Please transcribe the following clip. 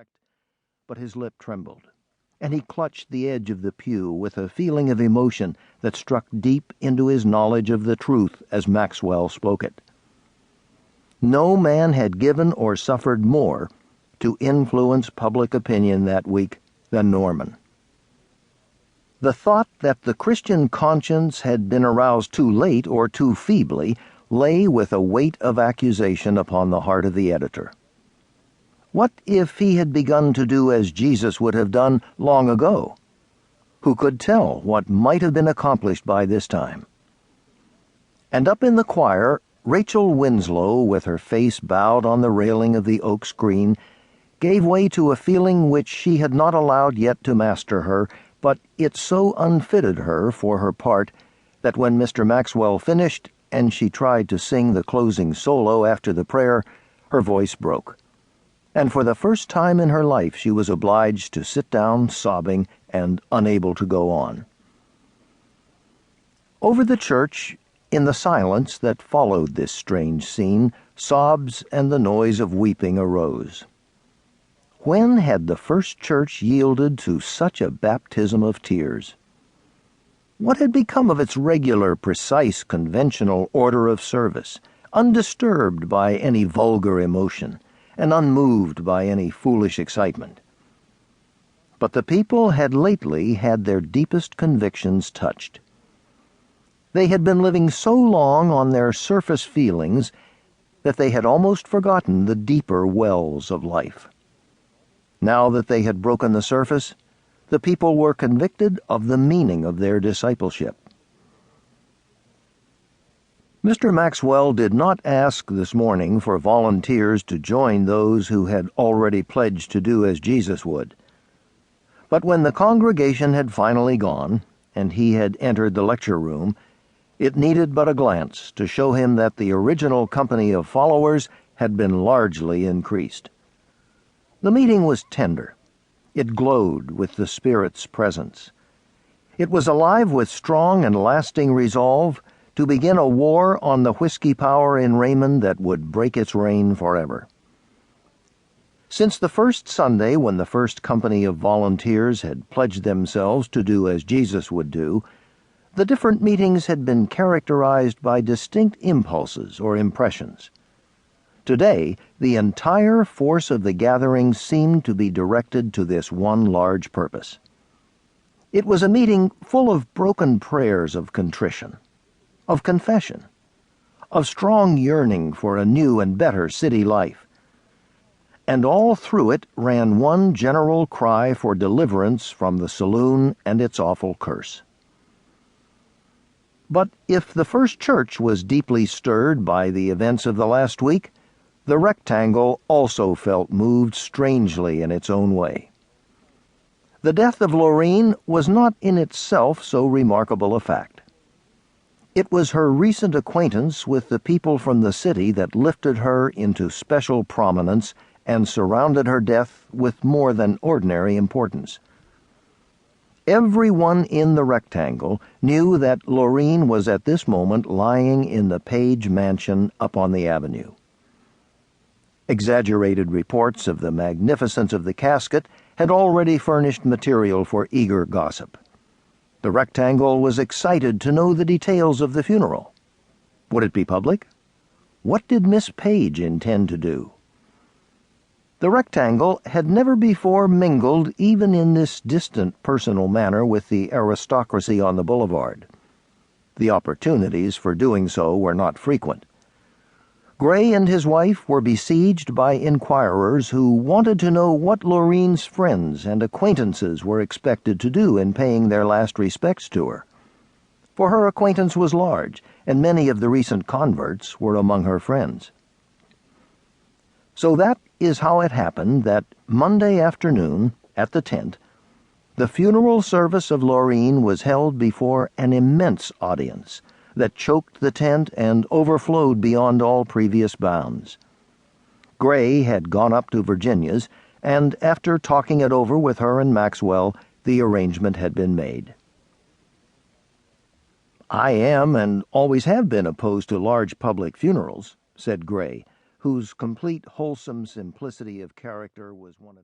correct, but his lip trembled, and he clutched the edge of the pew with a feeling of emotion that struck deep into his knowledge of the truth as Maxwell spoke it. No man had given or suffered more to influence public opinion that week than Norman. The thought that the Christian conscience had been aroused too late or too feebly lay with a weight of accusation upon the heart of the editor. What if he had begun to do as Jesus would have done long ago? Who could tell what might have been accomplished by this time? And up in the choir, Rachel Winslow, with her face bowed on the railing of the oak screen, gave way to a feeling which she had not allowed yet to master her, but it so unfitted her for her part that when Mr. Maxwell finished and she tried to sing the closing solo after the prayer, her voice broke. And for the first time in her life she was obliged to sit down sobbing and unable to go on. Over the church, in the silence that followed this strange scene, sobs and the noise of weeping arose. When had the first church yielded to such a baptism of tears? What had become of its regular, precise, conventional order of service, undisturbed by any vulgar emotion, and unmoved by any foolish excitement? But the people had lately had their deepest convictions touched. They had been living so long on their surface feelings that they had almost forgotten the deeper wells of life. Now that they had broken the surface, the people were convicted of the meaning of their discipleship. Mr. Maxwell did not ask this morning for volunteers to join those who had already pledged to do as Jesus would. But when the congregation had finally gone, and he had entered the lecture room, it needed but a glance to show him that the original company of followers had been largely increased. The meeting was tender. It glowed with the Spirit's presence. It was alive with strong and lasting resolve to begin a war on the whiskey power in Raymond that would break its reign forever. Since the first Sunday when the first company of volunteers had pledged themselves to do as Jesus would do, the different meetings had been characterized by distinct impulses or impressions. Today, the entire force of the gathering seemed to be directed to this one large purpose. It was a meeting full of broken prayers of contrition, of confession, of strong yearning for a new and better city life. And all through it ran one general cry for deliverance from the saloon and its awful curse. But if the first church was deeply stirred by the events of the last week, the rectangle also felt moved strangely in its own way. The death of Lorene was not in itself so remarkable a fact. It was her recent acquaintance with the people from the city that lifted her into special prominence and surrounded her death with more than ordinary importance. Everyone in the rectangle knew that Lorene was at this moment lying in the Page mansion up on the avenue. Exaggerated reports of the magnificence of the casket had already furnished material for eager gossip. The rectangle was excited to know the details of the funeral. Would it be public? What did Miss Page intend to do? The rectangle had never before mingled even in this distant personal manner with the aristocracy on the boulevard. The opportunities for doing so were not frequent. Gray and his wife were besieged by inquirers who wanted to know what Lorene's friends and acquaintances were expected to do in paying their last respects to her. For her acquaintance was large, and many of the recent converts were among her friends. So that is how it happened that Monday afternoon, at the tent, the funeral service of Lorene was held before an immense audience that choked the tent and overflowed beyond all previous bounds. Gray had gone up to Virginia's, and after talking it over with her and Maxwell, the arrangement had been made. "I am and always have been opposed to large public funerals," said Gray, whose complete wholesome simplicity of character was one of